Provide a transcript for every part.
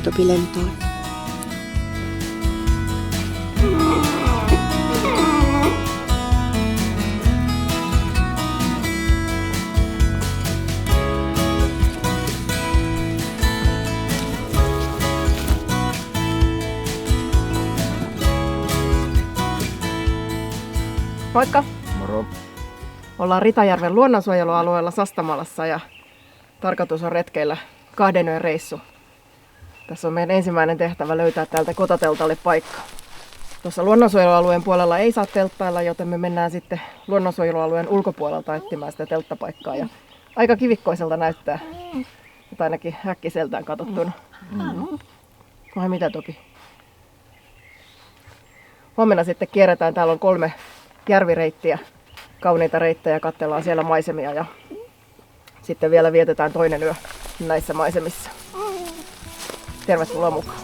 Lähdekö Topi lentoon? Moikka! Moro. Ollaan Ritajärven luonnonsuojelualueella Sastamalassa ja tarkoitus on retkeillä 2 yön reissu. Tässä on meidän ensimmäinen tehtävä löytää täältä kotateltalle paikka. Tuossa luonnonsuojelualueen puolella ei saa telttailla, joten me mennään sitten luonnonsuojelualueen ulkopuolelta etsimään sitä telttapaikkaa. Ja aika kivikkoiselta näyttää, mutta ainakin äkkiseltään katsottuna. Vai mitä Topi? Huomenna sitten kierretään, täällä on 3 järvireittiä, kauniita reittejä, katsellaan siellä maisemia ja sitten vielä vietetään toinen yö näissä maisemissa. Tervetuloa mukaan.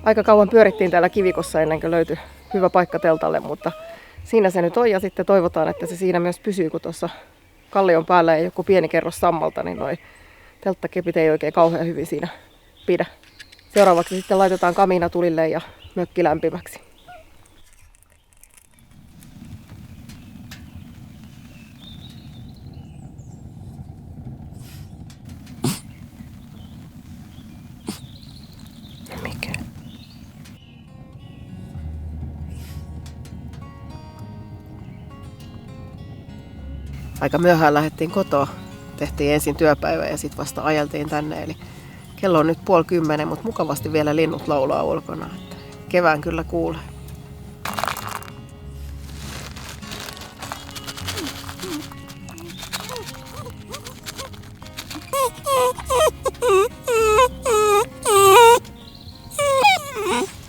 Aika kauan pyörittiin täällä kivikossa ennen kuin löytyi hyvä paikka teltalle, mutta siinä se nyt on ja sitten toivotaan, että se siinä myös pysyy, kun tuossa kallion päällä ei joku pieni kerros sammalta, niin noi telttakepit ei oikein kauhean hyvin siinä pidä. Seuraavaksi sitten laitetaan kamiina tulille ja mökki lämpimäksi. Mikä? Aika myöhään lähdettiin kotoa. Tehtiin ensin työpäivä ja sitten vasta ajeltiin tänne. Eli kello on nyt 9:30, mutta mukavasti vielä linnut laulaa ulkona. Että kevään kyllä kuulee.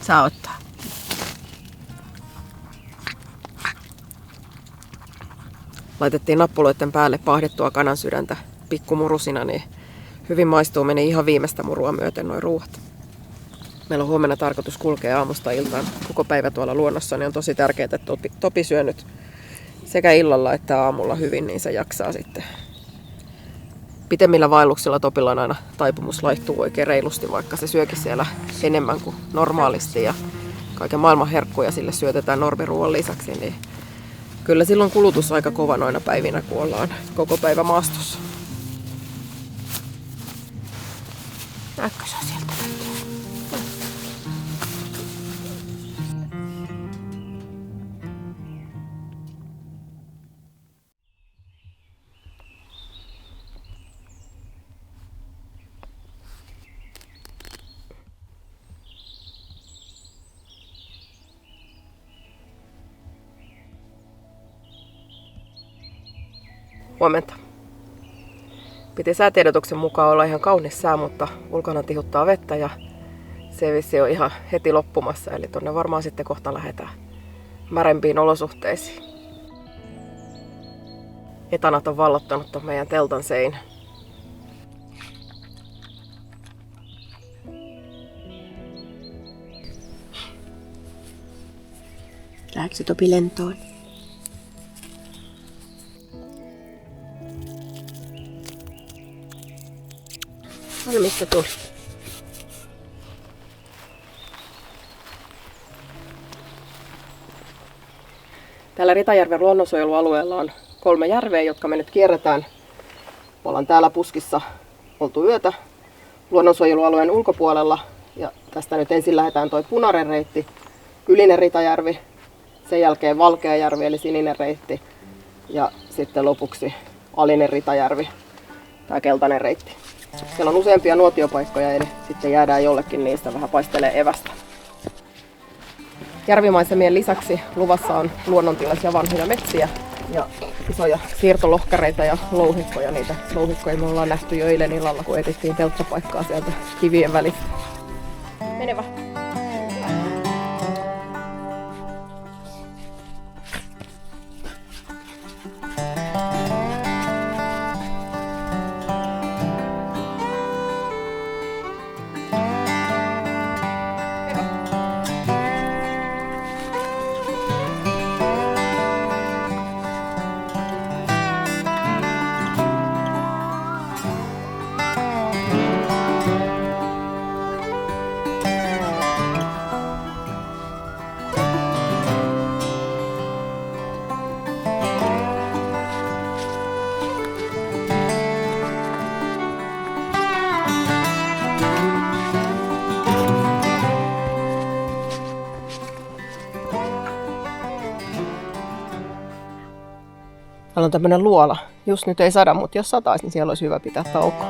Saa ottaa. Laitettiin nappuloiden päälle pahdettua kanansydäntä pikkumurusina, niin hyvin maistuu, meni ihan viimeistä murua myöten nuo ruuat. Meillä on huomenna tarkoitus kulkea aamusta iltaan koko päivä tuolla luonnossa, niin on tosi tärkeää, että Topi syö nyt sekä illalla että aamulla hyvin, niin se jaksaa sitten. Pitemmillä vaelluksilla Topilla on aina taipumus laihtuu oikein reilusti, vaikka se syökin siellä enemmän kuin normaalisti ja kaiken maailman herkkuja sille syötetään normiruoan lisäksi, niin kyllä silloin kulutus aika kova noina päivinä, kun ollaan koko päivä maastossa. Näetkö sä sieltä? Huomenta. Piti säätiedotuksen mukaan olla ihan kaunis sää, mutta ulkona tihuttaa vettä ja se vissi on ihan heti loppumassa. Eli tonne varmaan sitten kohta lähdetään märempiin olosuhteisiin. Etanat on vallottanut ton meidän teltan sein. Lähdekö Topi lentoon? No mistä tuli? Täällä Ritajärven luonnonsuojelualueella on 3 järveä, jotka me nyt kierretään. Ollaan täällä puskissa oltu yötä luonnonsuojelualueen ulkopuolella. Ja tästä nyt ensin lähdetään toi punainen reitti, Ylinen Ritajärvi, sen jälkeen Valkeajärvi eli sininen reitti ja sitten lopuksi Alinen Ritajärvi, tämä keltainen reitti. Siellä on useampia nuotiopaikkoja, eli sitten jäädään jollekin niistä vähän paistelee evästä. Järvimaisemien lisäksi luvassa on luonnontilaisia vanhoja metsiä ja isoja siirtolohkareita ja louhikkoja. Niitä louhikkoja me ollaan nähty jo eilen illalla, kun etsittiin telttapaikkaa sieltä kivien välistä. Mene vaan. Täällä on tämmönen luola. Just nyt ei sada, mutta jos sataisi, niin siellä olisi hyvä pitää taukoa.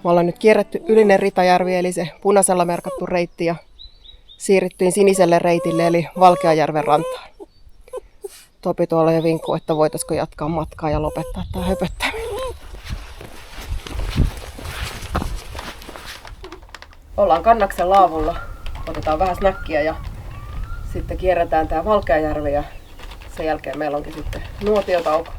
Me ollaan nyt kierretty Ylinen Ritajärvi, eli se punaisella merkattu reitti, ja siirryttiin siniselle reitille, eli Valkeajärven rantaan. Topi tuolla jo vinkkuu, että voitaisiko jatkaa matkaa ja lopettaa tämä höpöttäminen. Ollaan Kannaksen laavulla, otetaan vähän snäkkiä ja sitten kierretään tämä Valkeajärvi ja sen jälkeen meillä onkin sitten nuotiotauko.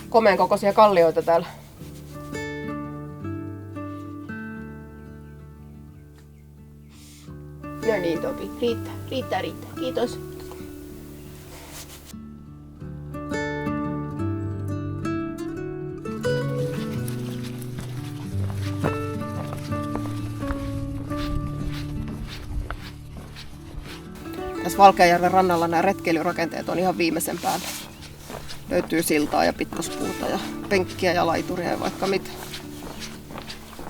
Komeen kokoisia kallioita täällä. No niin, Topi. Riittää. Kiitos. Tässä Valkeajärven rannalla nämä retkeilyrakenteet on ihan viimeisen päällä. Löytyy siltaa ja pitkospuuta ja penkkiä ja laituria ja vaikka mitä.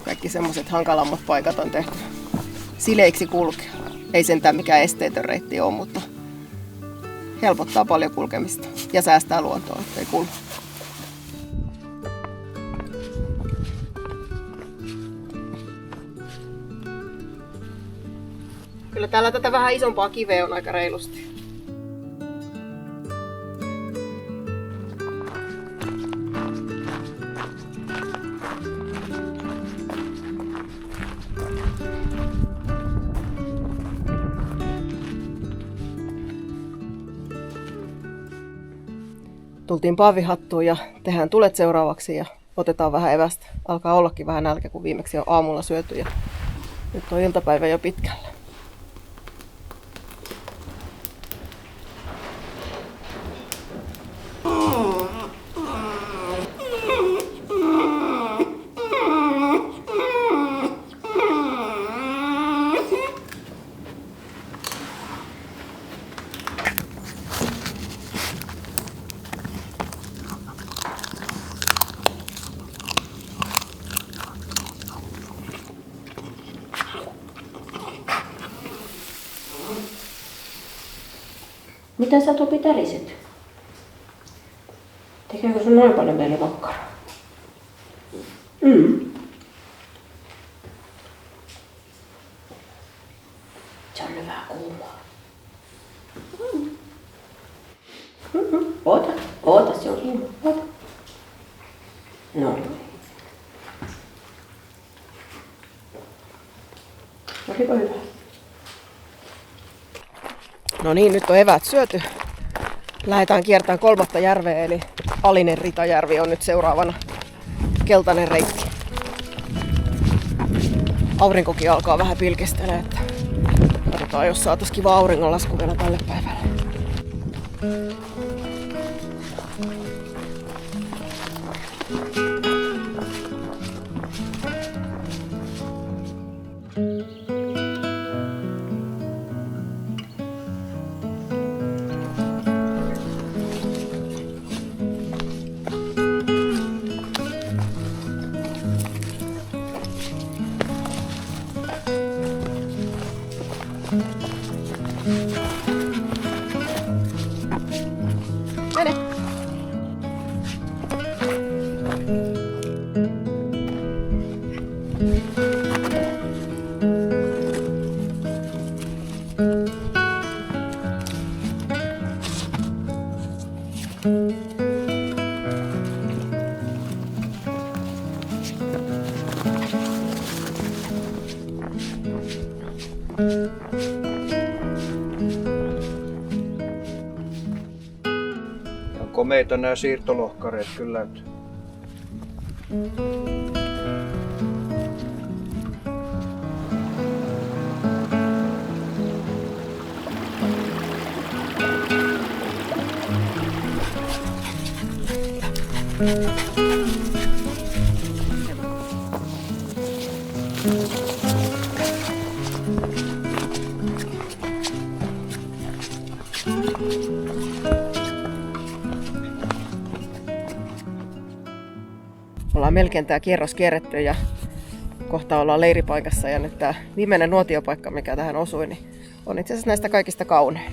Kaikki semmoiset hankalammat paikat on tehty sileiksi kulkea. Ei sentään mikään esteetön reitti ole, mutta helpottaa paljon kulkemista ja säästää luontoa, ettei kulu. Kyllä täällä tätä vähän isompaa kiveä on aika reilusti. Tultiin paavihattuun ja tehdään tulet seuraavaksi ja otetaan vähän evästä. Alkaa ollakin vähän nälkä, kun viimeksi on aamulla syöty ja nyt on iltapäivä jo pitkällä. Mitä sä, Topi, täriset? Tekeekö sun noin paljon mieli makkaraa? Se on nyt vähän kuumaa. Oota, se on kuuma. Oota. No niin. Oliko hyvä? No niin, nyt on eväät syöty. Lähdetään kiertämään 3. järveä, eli Alinen Ritajärvi on nyt seuraavana keltainen reitti. Aurinkokin alkaa vähän pilkistelee, että katsotaan, jos saataisiin kiva auringonlasku vielä tälle päivälle. Mene. On komeita nämä siirtolohkareet kyllä. Ollaan melkein tää kierros kierretty ja kohta ollaan leiripaikassa ja nyt tää viimeinen nuotiopaikka, mikä tähän osui, niin on itse asiassa näistä kaikista kaunein.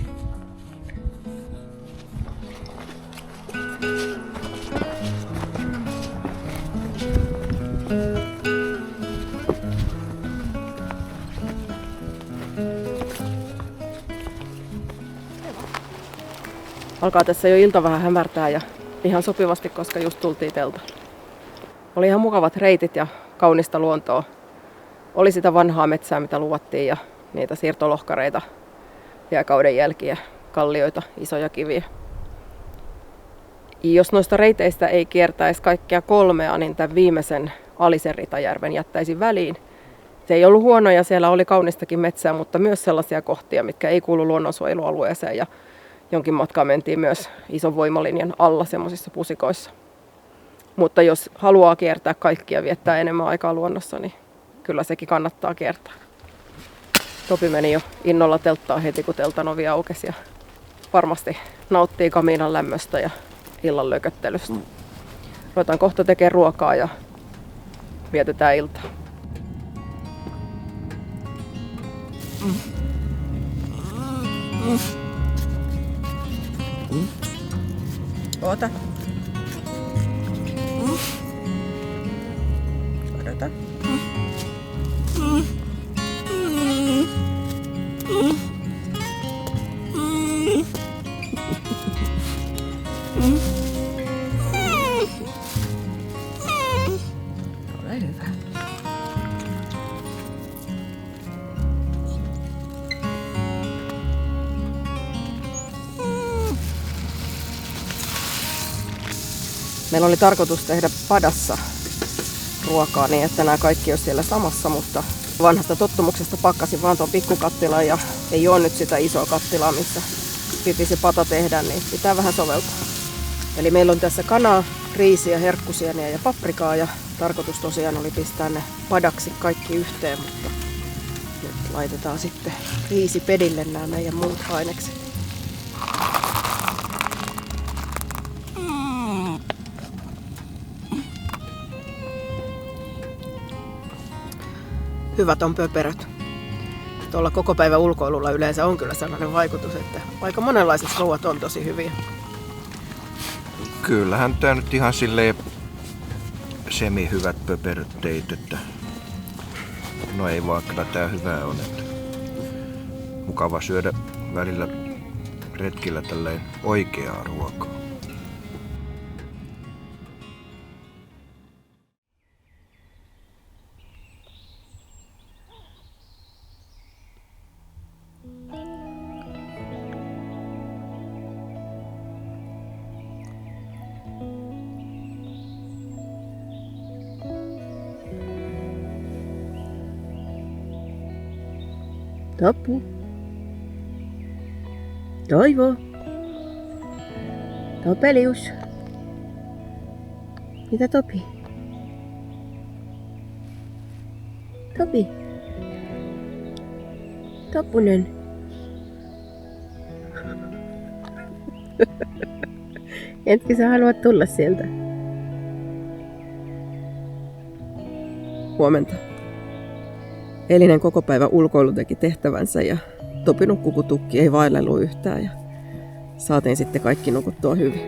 Alkaa tässä jo ilta vähän hämärtää ja ihan sopivasti, koska just tultiin teltalle. Oli ihan mukavat reitit ja kaunista luontoa. Oli sitä vanhaa metsää, mitä luvattiin, ja niitä siirtolohkareita, jääkauden jälkiä, kallioita, isoja kiviä. Jos noista reiteistä ei kiertäisi kaikkia kolmea, niin tämän viimeisen Alisen Ritajärven jättäisi väliin. Se ei ollut huono ja siellä oli kaunistakin metsää, mutta myös sellaisia kohtia, mitkä ei kuulu luonnonsuojelualueeseen. Ja jonkin matkaa mentiin myös ison voimalinjan alla semmoisissa pusikoissa. Mutta jos haluaa kiertää kaikkia ja viettää enemmän aikaa luonnossa, niin kyllä sekin kannattaa kiertää. Topi meni jo innolla telttaa heti, kun teltan ovi aukesi ja varmasti nauttii kamiinan lämmöstä ja illan lököttelystä. Ruvetaan kohta tekemään ruokaa ja vietetään iltaa. Oota. Odota. Ole hyvä. Meillä oli tarkoitus tehdä padassa ruokaa niin, että nämä kaikki olisi siellä samassa, mutta vanhasta tottumuksesta pakkasin vaan tuon pikkukattilan ja ei ole nyt sitä isoa kattilaa, missä piti se pata tehdä, niin pitää vähän soveltaa. Eli meillä on tässä kanaa, riisiä, herkkusieniä ja paprikaa ja tarkoitus tosiaan oli pistää ne padaksi kaikki yhteen, mutta nyt laitetaan sitten riisipedille nämä meidän muut ainekset. Hyvät on pöperöt. Tuolla koko päivän ulkoilulla yleensä on kyllä sellainen vaikutus, että aika monenlaiset ruoat on tosi hyviä. Kyllähän tää nyt ihan silleen semi-hyvät pöperöt teit, että no ei vaan, kyllä tää hyvää on, että mukava syödä välillä retkillä tälleen oikeaa ruokaa. Tapu. Toivo. Topelius. Mitä Topi? Topi. Toppunen. Etkö sä halua tulla sieltä? Huomenta. Eilinen koko päivä ulkoilu teki tehtävänsä ja Topi nukkui kun tukki, ei vaellellut yhtään ja saatiin sitten kaikki nukuttua hyvin.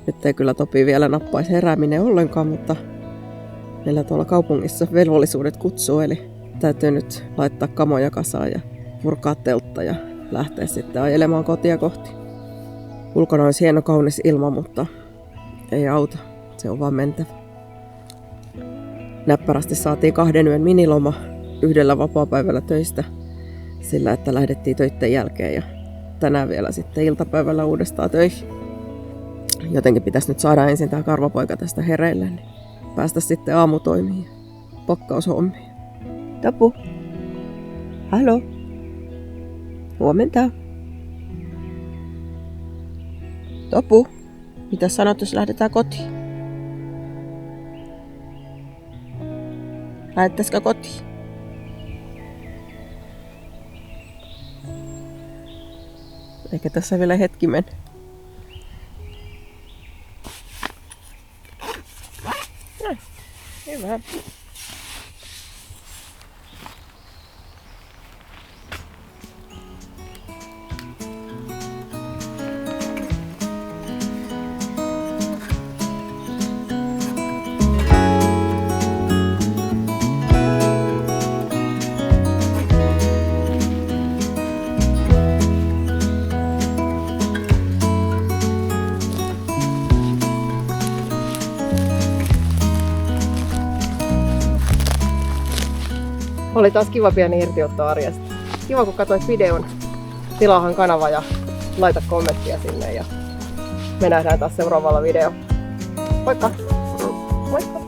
Nyt ei kyllä Topi vielä nappaisi herääminen ollenkaan, mutta meillä tuolla kaupungissa velvollisuudet kutsuu, eli täytyy nyt laittaa kamoja kasaan ja purkaa teltta ja lähteä sitten ajelemaan kotia kohti. Ulkona olisi hieno kaunis ilma, mutta ei auta, se on vaan mentävä. Näppärästi saatiin 2 yön miniloma 1 vapaapäivällä töistä sillä, että lähdettiin töitten jälkeen ja tänään vielä sitten iltapäivällä uudestaan töihin. Jotenkin pitäisi nyt saada ensin tää karvapoika tästä hereille, niin päästä sitten aamutoimiin ja pakkaushommiin. Tapu. Halo. Huomenta. Topu. Mitä sanot, jos lähdetään kotiin? Lähdettäisikö kotiin? Eikä tässä vielä hetki mene. Hyvä. Oli taas kiva pieni irtiotto arjesta. Kiva kun katsoit videon. Tilaahan kanava ja laita kommenttia sinne ja me nähdään taas seuraavalla videolla. Moikka! Moikka!